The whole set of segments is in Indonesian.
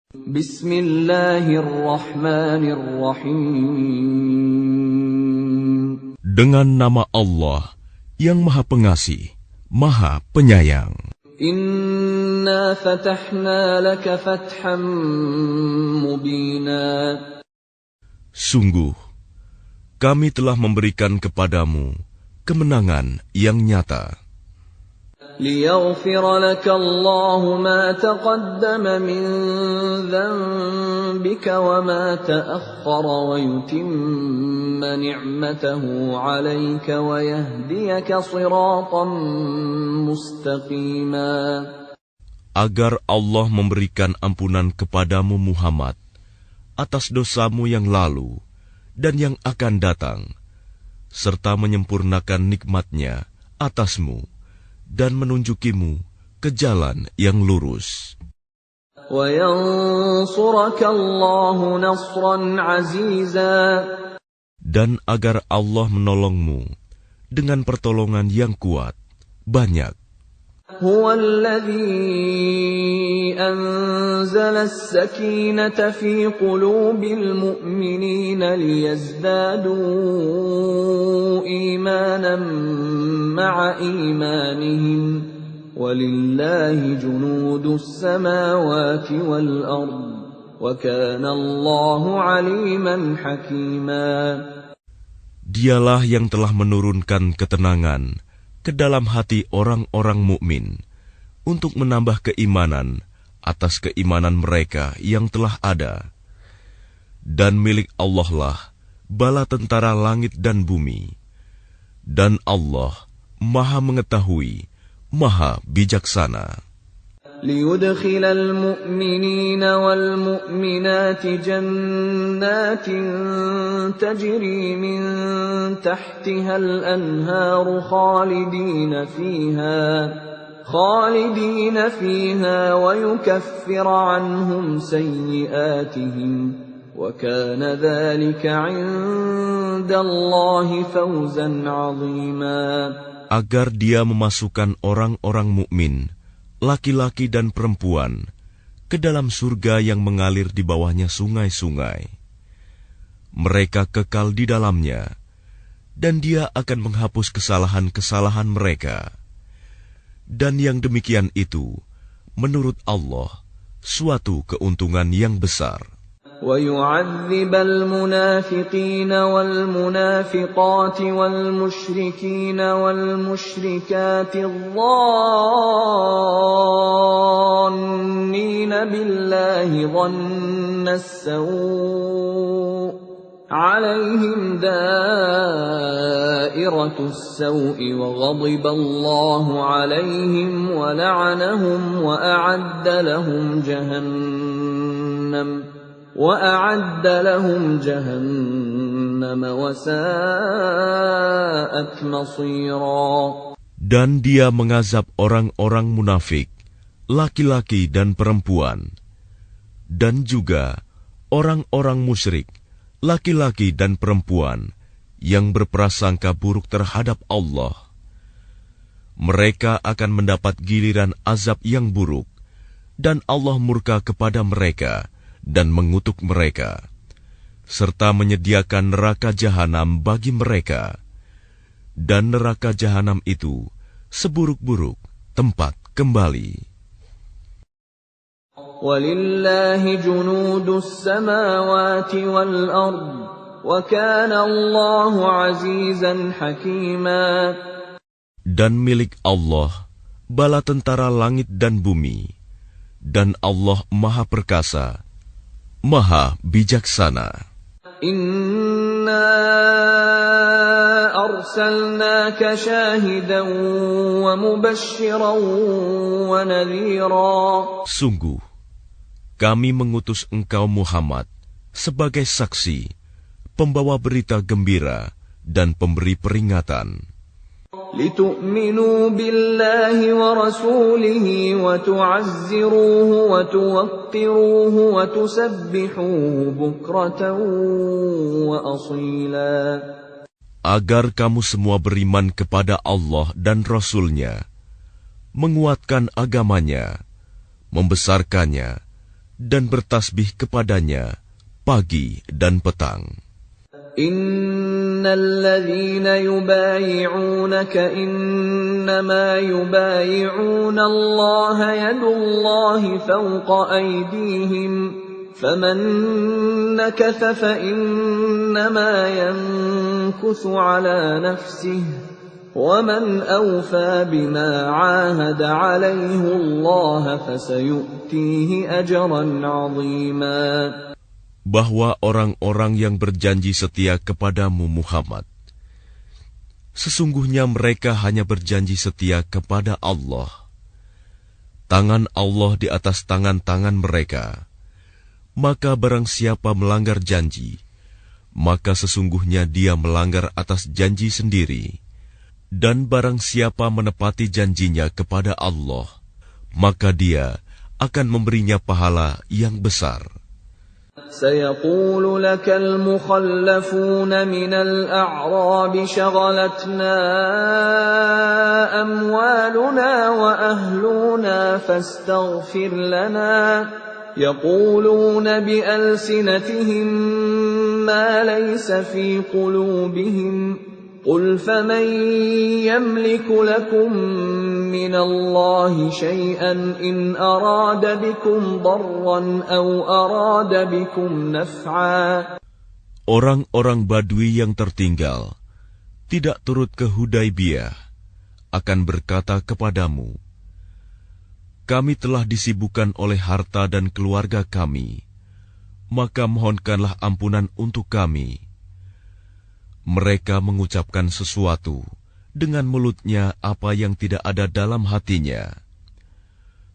Bismillahirrahmanirrahim. Dengan nama Allah yang Maha Pengasih, Maha Penyayang. Inna fatahna laka fatham mubina. Sungguh, kami telah memberikan kepadamu kemenangan yang nyata. ليغفر لك الله ما تقدم من ذنبك وما تأخر ويتم نعمته عليك ويهديك صراطا مستقيما. Agar Allah memberikan ampunan kepadamu Muhammad atas dosamu yang lalu dan yang akan datang, serta menyempurnakan nikmat-Nya atasmu dan menunjukimu ke jalan yang lurus. Dan agar Allah menolongmu dengan pertolongan yang kuat, banyak. هو الذي أنزل السكينة في قلوب المؤمنين ليزدادوا إيمانا مع إيمانهم ولله جنود السماوات والأرض وكان الله عليما حكيما. Dialah yang telah menurunkan ketenangan ke dalam hati orang-orang mukmin untuk menambah keimanan atas keimanan mereka yang telah ada. Dan milik Allah lah bala tentara langit dan bumi. Dan Allah Maha mengetahui, Maha bijaksana. ليدخل المؤمنين والمؤمنات جنات تجري من تحتها الأنهار خالدين فيها ويكفر عنهم سيئاتهم وكان ذلك عند الله فوزا عظيما. Agar Dia memasukkan orang-orang mukmin, laki-laki dan perempuan, ke dalam surga yang mengalir di bawahnya sungai-sungai. Mereka kekal di dalamnya, dan Dia akan menghapus kesalahan-kesalahan mereka. Dan yang demikian itu, menurut Allah, suatu keuntungan yang besar. وَيُعَذِّبَ الْمُنَافِقِينَ وَالْمُنَافِقَاتِ وَالْمُشْرِكِينَ وَالْمُشْرِكَاتِ الظَّانِّينَ بِاللَّهِ ظَنَّ السَّوْءِ عَلَيْهِمْ دَائِرَةُ السَّوْءِ وَغَضِبَ اللَّهُ عَلَيْهِمْ وَلَعَنَهُمْ وَأَعَدَّ لَهُمْ جَهَنَّمَ وَسَاءَتْ مَصِيرًا. Dan Dia mengazab orang-orang munafik, laki-laki dan perempuan, dan juga orang-orang musyrik, laki-laki dan perempuan yang berprasangka buruk terhadap Allah. Mereka akan mendapat giliran azab yang buruk, dan Allah murka kepada mereka dan mengutuk mereka, serta menyediakan neraka jahanam bagi mereka. Dan neraka jahanam itu seburuk-buruk tempat kembali. Walillahi junudus samawati wal ard, wa kana Allahu azizan hakima. Dan milik Allah bala tentara langit dan bumi, dan Allah Maha Perkasa, Maha bijaksana. Inna arsalnaka syahidan wa mubasysyiran wa nadhira. Sungguh, kami mengutus engkau Muhammad sebagai saksi, pembawa berita gembira dan pemberi peringatan. لِتُؤْمِنُوا بِاللَّهِ وَرَسُولِهِ وَتُعَزِّرُوهُ وَتُوَقِّرُوهُ وَتُسَبِّحُوهُ بُكْرَةً وَأَصِيلًا. Agar kamu semua beriman kepada Allah dan Rasul-Nya, menguatkan agamanya, membesarkannya, dan bertasbih kepadanya pagi dan petang. Innal ladzina yubayi'unaka innama yubayi'una Allah yadullahi fawqa aydihim faman nakatha fa innama yankuthu ala nafsihi وَمَنْ أَوْفَى بِمَا عَاهَدَ عَلَيْهِ اللَّهَ فَسَيُؤْتِيهِ أَجْرًا عَظِيمًا. Bahwa orang-orang yang berjanji setia kepadamu Muhammad, sesungguhnya mereka hanya berjanji setia kepada Allah. Tangan Allah di atas tangan-tangan mereka. Maka barang siapa melanggar janji, maka sesungguhnya dia melanggar atas janji sendiri. Dan barang siapa menepati janjinya kepada Allah, maka dia akan memberinya pahala yang besar. سيقول لك المخلفون من الأعراب شغلتنا أموالنا وأهلنا فاستغفر لنا يقولون بألسنتهم ما ليس في قلوبهم قل فمن يملك لكم من الله شيئا إن أراد بكم ضرا أو أراد بكم نفعا. Orang-orang Badui yang tertinggal, tidak turut ke Hudaibiyah, akan berkata kepadamu, kami telah disibukkan oleh harta dan keluarga kami, maka mohonkanlah ampunan untuk kami. Mereka mengucapkan sesuatu dengan mulutnya apa yang tidak ada dalam hatinya.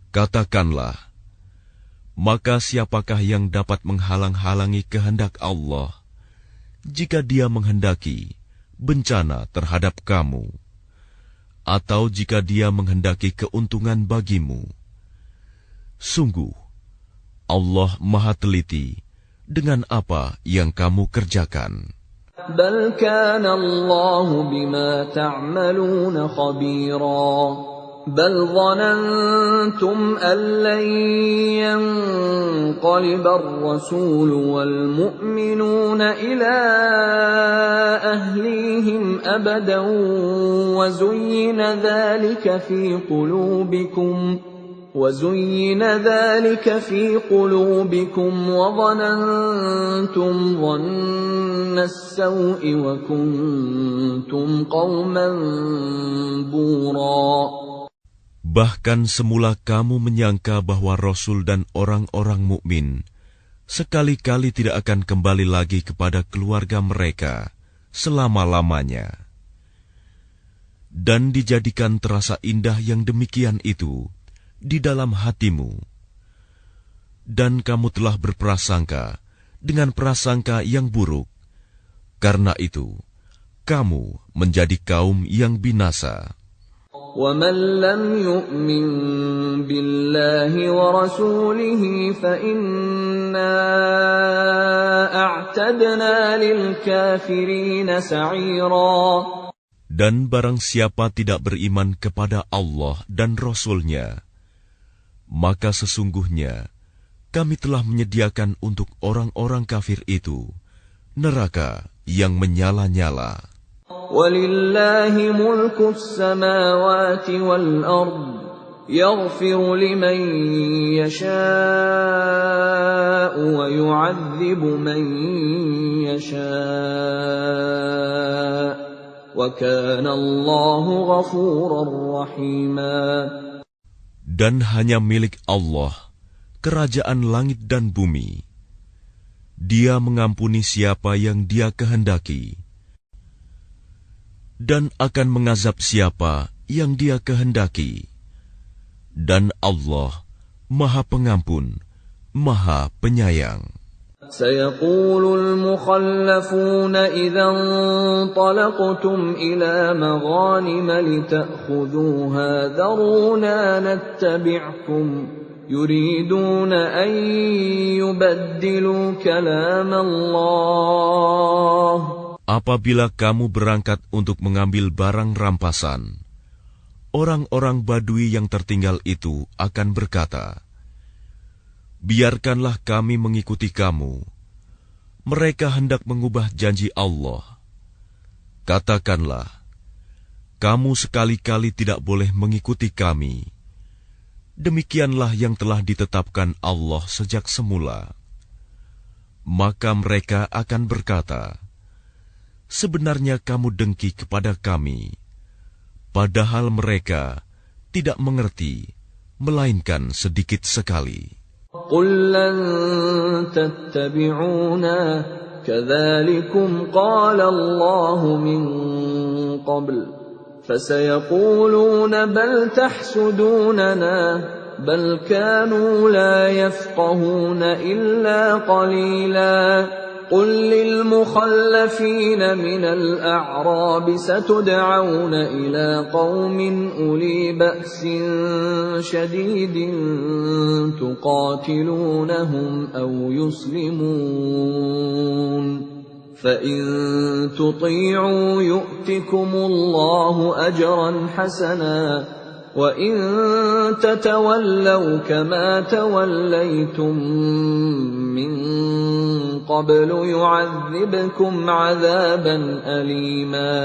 Katakanlah, maka siapakah yang dapat menghalang-halangi kehendak Allah jika Dia menghendaki bencana terhadap kamu, atau jika Dia menghendaki keuntungan bagimu? Sungguh, Allah Maha Teliti dengan apa yang kamu kerjakan. بل كان الله بما تعملون خبيرا بل ظننتم أن لن ينقلب الرسول والمؤمنون إلى أهليهم أبدا وزين ذلك في قلوبكم وظننتم ظن السوء وكنتم قوما بورا. Bahkan semula kamu menyangka bahwa Rasul dan orang-orang mukmin sekali-kali tidak akan kembali lagi kepada keluarga mereka selama-lamanya. Dan dijadikan terasa indah yang demikian itu di dalam hatimu, dan kamu telah berprasangka dengan prasangka yang buruk. Karena itu, kamu menjadi kaum yang binasa. وَمَنْ لَمْ يُؤْمِنْ بِاللَّهِ وَرَسُولِهِ فَإِنَّا أَعْتَدْنَا لِلْكَافِرِينَ سَعِيرًا. Dan barang siapa tidak beriman kepada Allah dan Rasul-Nya, maka sesungguhnya kami telah menyediakan untuk orang-orang kafir itu neraka yang menyala-nyala. وَلِلَّهِ مُلْكُ السَّمَاوَاتِ وَالْأَرْضِ يَغْفِرُ لِمَن يَشَاءُ وَيُعَذِّبُ مَن يَشَاءُ وَكَانَ اللَّهُ غَفُورًا رَّحِيمًا. Dan hanya milik Allah kerajaan langit dan bumi. Dia mengampuni siapa yang Dia kehendaki, dan akan mengazab siapa yang Dia kehendaki. Dan Allah Maha Pengampun, Maha Penyayang. سيقول المخلفون إذا انطلقتم إلى مغانم لتأخذوها ذرونا نتبعكم يريدون أن يبدلوا كلام الله. Apabila kamu berangkat untuk mengambil barang rampasan, orang-orang Badui yang tertinggal itu akan berkata, biarkanlah kami mengikuti kamu. Mereka hendak mengubah janji Allah. Katakanlah, kamu sekali-kali tidak boleh mengikuti kami. Demikianlah yang telah ditetapkan Allah sejak semula. Maka mereka akan berkata, sebenarnya kamu dengki kepada kami, padahal mereka tidak mengerti, melainkan sedikit sekali. قُل لَّن تَتَّبِعُونَا كَذَلِكُمْ قَالَ اللَّهُ مِن قَبْلُ فَسَيَقُولُونَ بَلْ تَحْسُدُونَنَا بَلْ كَانُوا لَا يَفْقَهُونَ إِلَّا قَلِيلًا قُل لِّلْمُخَلَّفِينَ مِنَ الْأَعْرَابِ سَتُدْعَوْنَ إِلَىٰ قَوْمٍ أُولِي بَأْسٍ شَدِيدٍ تُقَاتِلُونَهُمْ أَوْ يُسْلِمُونَ فَإِن تُطِيعُوا يُؤْتِكُمُ اللَّهُ أَجْرًا حَسَنًا وَإِن تَتَوَلَّوْا كَمَا تَوَلَّيْتُم مِّن قَبْلُ يُعَذِّبْكُمْ عَذَابًا أَلِيمًا.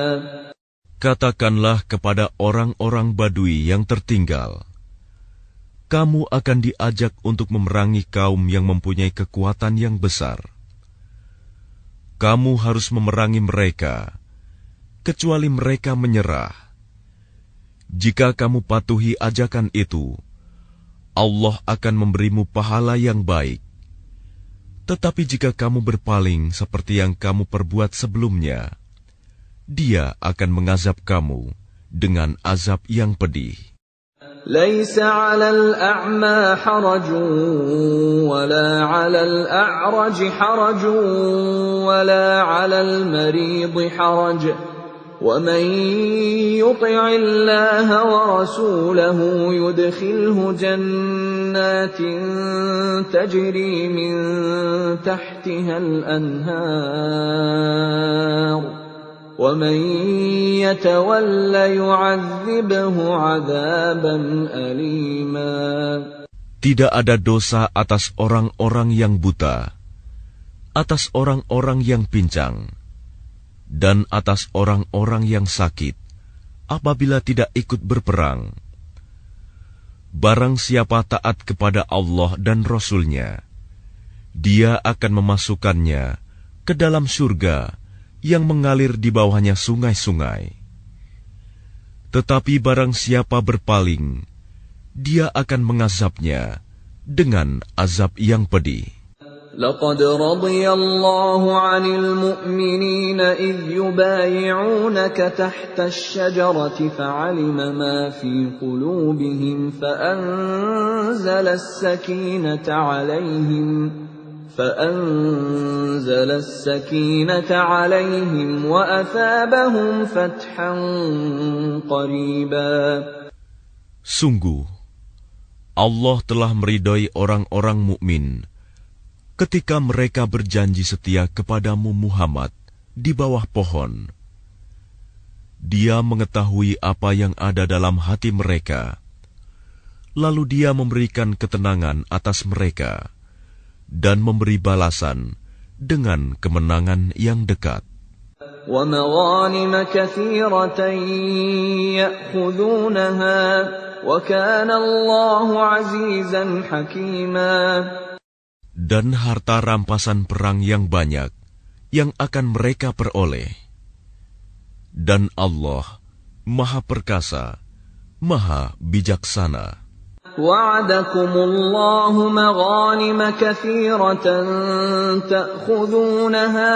Katakanlah kepada orang-orang Badui yang tertinggal, kamu akan diajak untuk memerangi kaum yang mempunyai kekuatan yang besar. Kamu harus memerangi mereka, kecuali mereka menyerah. Jika kamu patuhi ajakan itu, Allah akan memberimu pahala yang baik. Tetapi jika kamu berpaling seperti yang kamu perbuat sebelumnya, Dia akan mengazab kamu dengan azab yang pedih. لَيْسَ عَلَى الْأَعْمَى حَرَجٌ وَلَا عَلَى الْأَعْرَجِ حَرَجٌ وَلَا عَلَى الْمَرِيضِ حَرَجٌ وَمَن يُطِعِ اللَّهَ وَرَسُولَهُ يُدْخِلْهُ جَنَّاتٍ تَجْرِي مِن تَحْتِهَا الْأَنْهَارُ وَمَن يَتَوَلَّ يُعَذِّبْهُ عَذَابًا أَلِيمًا. Tidak ada dosa atas orang-orang yang buta, atas orang-orang yang pincang, dan atas orang-orang yang sakit, apabila tidak ikut berperang. Barang siapa taat kepada Allah dan Rasul-Nya, Dia akan memasukkannya ke dalam surga yang mengalir di bawahnya sungai-sungai. Tetapi barang siapa berpaling, Dia akan mengazabnya dengan azab yang pedih. لَقَدْ رَضِيَ اللَّهُ عَنِ الْمُؤْمِنِينَ إِذْ يُبَايِعُونَكَ تَحْتَ الشَّجَرَةِ فَعَلِمَ مَا فِي قُلُوبِهِمْ فَأَنزَلَ السَّكِينَةَ عَلَيْهِمْ وَأَثَابَهُمْ فَتْحًا قَرِيبًا. Sungguh, Allah telah meridhai orang-orang mukmin ketika mereka berjanji setia kepadamu Muhammad di bawah pohon. Dia mengetahui apa yang ada dalam hati mereka, lalu Dia memberikan ketenangan atas mereka dan memberi balasan dengan kemenangan yang dekat. وَمَغَانِمَ كَثِيرَةً يَأْخُذُونَهَا وَكَانَ اللَّهُ عَزِيزًا حَكِيمًا. Dan harta rampasan perang yang banyak yang akan mereka peroleh. Dan Allah Maha Perkasa, Maha Bijaksana. وَعَدَكُمُ اللَّهُ مَغَانِمَ كَثِيرَةً تَأْخُذُونَهَا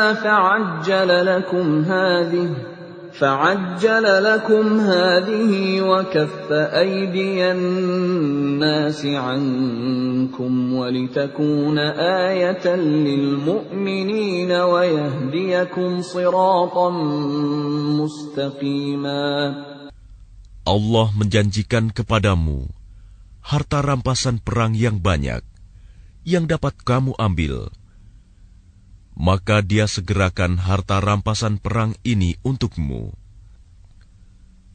فَعَجَّلَ لَكُمْ هَٰذِهِ وَكَفَّ أَيْدِيَ النَّاسِ عَنكُمْ وَلِتَكُونَ آيَةً لِّلْمُؤْمِنِينَ وَيَهْدِيَكُمْ صِرَاطًا مُّسْتَقِيمًا. Allah menjanjikan kepadamu harta rampasan perang yang banyak yang dapat kamu ambil. Maka Dia segerakan harta rampasan perang ini untukmu.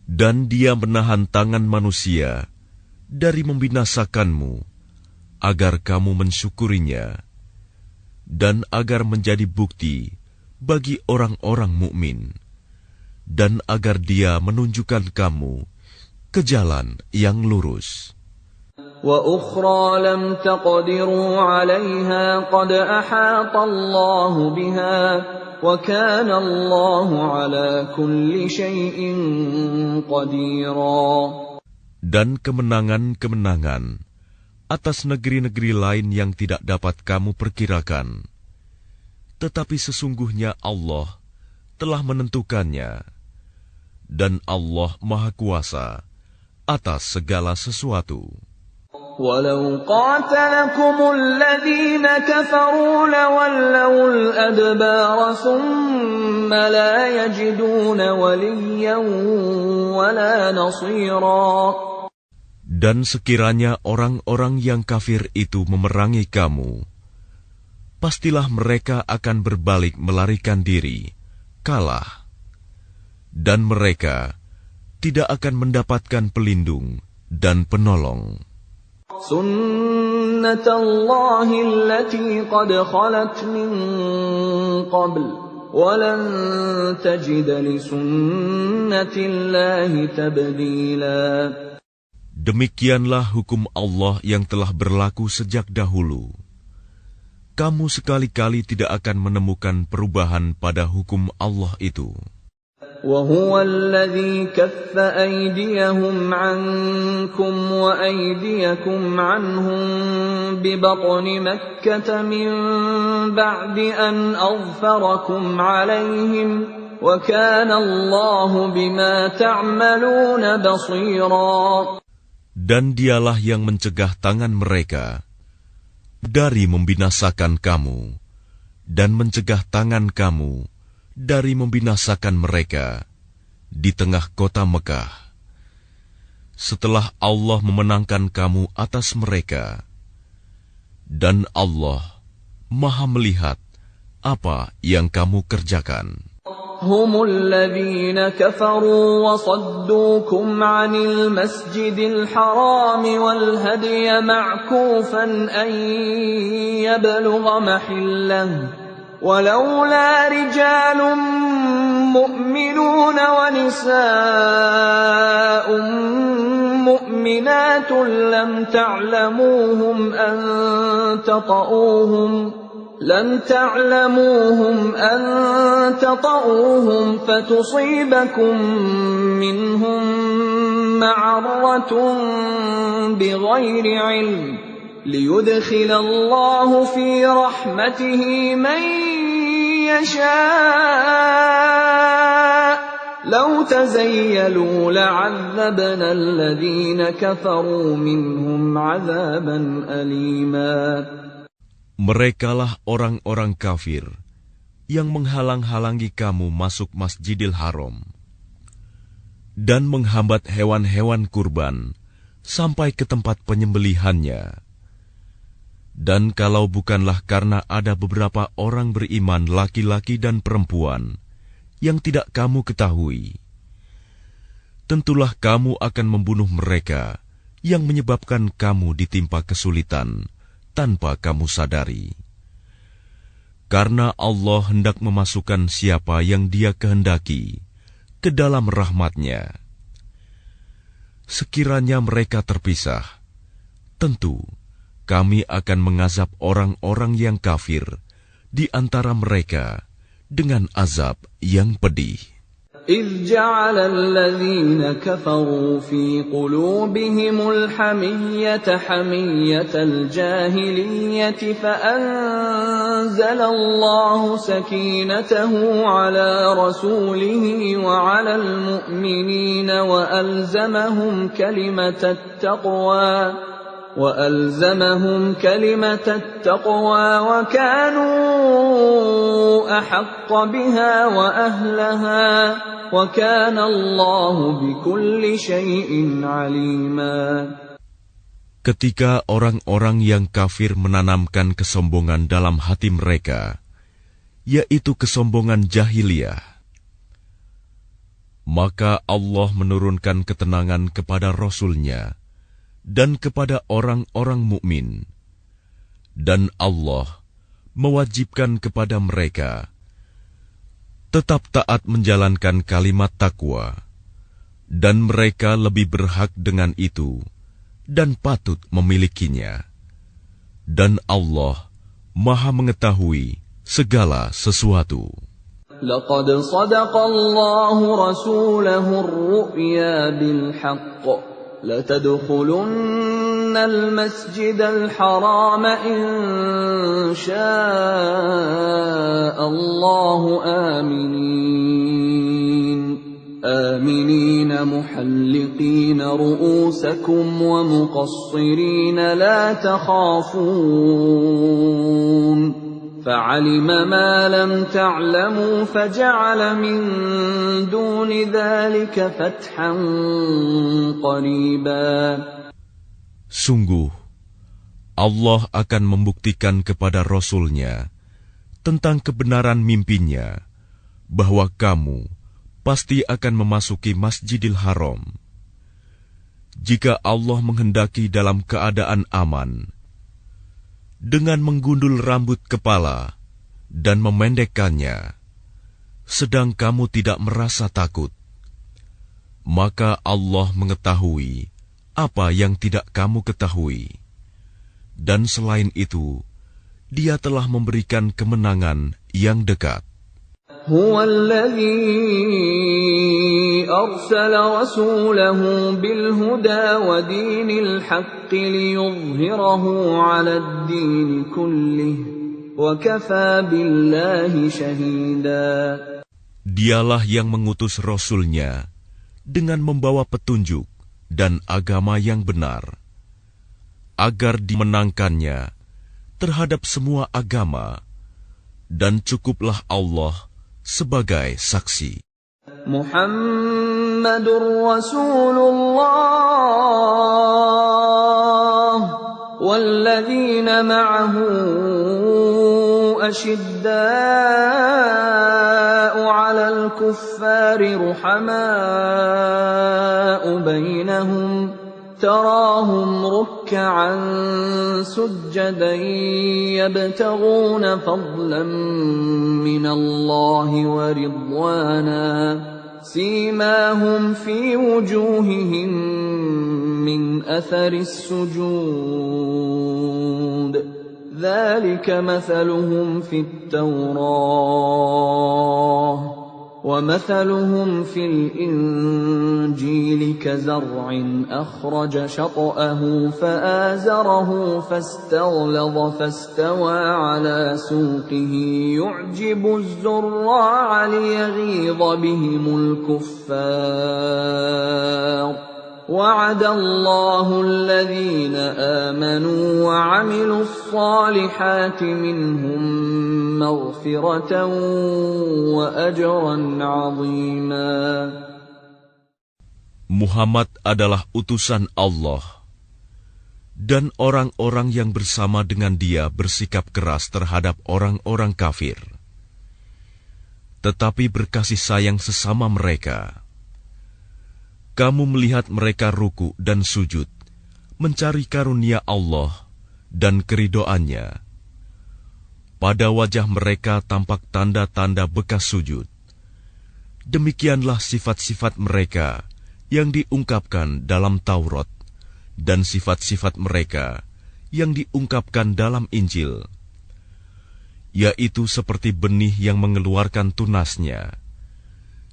Dan Dia menahan tangan manusia dari membinasakanmu agar kamu mensyukurinya, dan agar menjadi bukti bagi orang-orang mukmin, dan agar Dia menunjukkan kamu ke jalan yang lurus. وَأُخْرَى لَمْ تَقْدِرُوا عَلَيْهَا قَدْ أَحَاطَ اللَّهُ بِهَا وَكَانَ اللَّهُ عَلَى كُلِّ شَيْءٍ قَدِيرًا. Dan kemenangan-kemenangan atas negeri-negeri lain yang tidak dapat kamu perkirakan, tetapi sesungguhnya Allah telah menentukannya, dan Allah Maha Kuasa atas segala sesuatu. وَلَوْ قَاتَلَكُمُ الَّذِينَ كَفَرُوا لَوَلَّوُا الْأَدْبَارَ ثُمَّ لَا يَجِدُونَ وَلِيًّا وَلَا نَصِيرًا. Dan sekiranya orang-orang yang kafir itu memerangi kamu, pastilah mereka akan berbalik melarikan diri, kalah. Dan mereka tidak akan mendapatkan pelindung dan penolong. سُنَّةَ اللَّهِ الَّتِي قَدْ خَلَتْ مِن قَبْلُ وَلَن تَجِدَ لِسُنَّةِ اللَّهِ تَبْدِيلًا. Demikianlah hukum Allah yang telah berlaku sejak dahulu. Kamu sekali-kali tidak akan menemukan perubahan pada hukum Allah itu. وَهُوَ الَّذِي كَفَّ أَيْدِيَهُمْ عَنكُمْ وَأَيْدِيَكُمْ عَنْهُمْ بِبَطْنِ مَكَّةَ مِنْ بَعْدِ أَنْ أَظْفَرَكُمْ عَلَيْهِمْ وَكَانَ اللَّهُ بِمَا تَعْمَلُونَ بَصِيرًا. Dan Dialah yang mencegah tangan mereka dari membinasakan kamu, dan mencegah tangan kamu dari membinasakan mereka di tengah kota Mekah, setelah Allah memenangkan kamu atas mereka. Dan Allah Maha melihat apa yang kamu kerjakan. هم الذين كفروا وصدوكم عن المسجد الحرام والهدي معكوفا أن يبلغ محله ولولا رجال مؤمنون ونساء مؤمنات لم تعلموهم أن تطؤوهم فتصيبكم منهم معرة بغير علم ليدخل الله في رحمته من يشاء لو تزيلوا لعذبنا الذين كفروا منهم عذابا أليما. Merekalah orang-orang kafir yang menghalang-halangi kamu masuk Masjidil Haram dan menghambat hewan-hewan kurban sampai ke tempat penyembelihannya. Dan kalau bukanlah karena ada beberapa orang beriman laki-laki dan perempuan yang tidak kamu ketahui, tentulah kamu akan membunuh mereka yang menyebabkan kamu ditimpa kesulitan tanpa kamu sadari. Karena Allah hendak memasukkan siapa yang Dia kehendaki ke dalam rahmat-Nya. Sekiranya mereka terpisah, tentu kami akan mengazab orang-orang yang kafir di antara mereka dengan azab yang pedih. إذ جعل الذين كفروا في قلوبهم الحمية حمية الجاهلية فأنزل الله سكينته على رسوله وعلى المؤمنين وألزمهم كلمة التقوى وكانوا أحق بها وأهلها وكان الله بكل شيء عليما. Ketika orang-orang yang kafir menanamkan kesombongan dalam hati mereka, yaitu kesombongan jahiliyah, maka Allah menurunkan ketenangan kepada Rasul-Nya dan kepada orang-orang mukmin Dan Allah mewajibkan kepada mereka tetap taat menjalankan kalimat takwa, dan mereka lebih berhak dengan itu dan patut memilikinya. Dan Allah Maha mengetahui segala sesuatu. لقد صدق الله رسوله الرؤيا بالحق لتدخلن المسجد الحرام إن شاء الله آمنين محلقين رؤوسكم ومقصرين لا تخافون فعلم ما لم تعلموا فجعل من دون ذلك فتحا قريبا. Sungguh, Allah akan membuktikan kepada Rasul-Nya tentang kebenaran mimpinya bahwa kamu pasti akan memasuki Masjidil Haram. Jika Allah menghendaki dalam keadaan aman, dengan menggundul rambut kepala dan memendekkannya, sedang kamu tidak merasa takut, maka Allah mengetahui apa yang tidak kamu ketahui. Dan selain itu, Dia telah memberikan kemenangan yang dekat. هو الذي أرسل رسوله بالهدى ودين الحق ليظهره على الدين كله وكفى بالله شهيدا. Dialah yang mengutus Rasul-Nya dengan membawa petunjuk dan agama yang benar, agar dimenangkannya terhadap semua agama, dan cukuplah Allah sebagai saksi. Muhammadur Rasulullah walladzina ma'ahu ashidda'u 'alal kuffari ruhamaa'u bainahum تراهم ركعا سجدا يبتغون فضلا من الله ورضوانا سيماهم في وجوههم من أثر السجود ذلك مثلهم في التوراة ومثلهم في الإنجيل كزرع أخرج شطأه فآزره فاستغلظ فاستوى على سوقه يعجب الزراع ليغيظ بهم الكفار وعد الله الذين آمنوا وعملوا الصالحات منهم مغفرة وأجرا عظيما. Muhammad adalah utusan Allah, dan orang-orang yang bersama dengan dia bersikap keras terhadap orang-orang kafir, tetapi berkasih sayang sesama mereka. Kamu melihat mereka ruku dan sujud, mencari karunia Allah dan keridoannya. Pada wajah mereka tampak tanda-tanda bekas sujud. Demikianlah sifat-sifat mereka yang diungkapkan dalam Taurat, dan sifat-sifat mereka yang diungkapkan dalam Injil, yaitu seperti benih yang mengeluarkan tunasnya.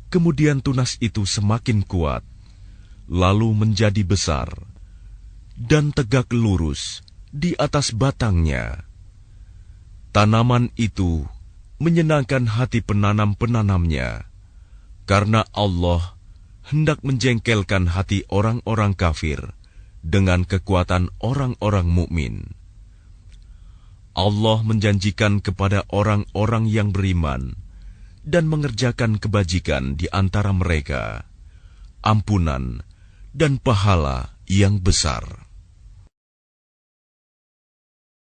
Kemudian tunas itu semakin kuat, lalu menjadi besar, dan tegak lurus di atas batangnya. Tanaman itu menyenangkan hati penanam-penanamnya, karena Allah hendak menjengkelkan hati orang-orang kafir dengan kekuatan orang-orang mukmin. Allah menjanjikan kepada orang-orang yang beriman dan mengerjakan kebajikan di antara mereka ampunan dan pahala yang besar.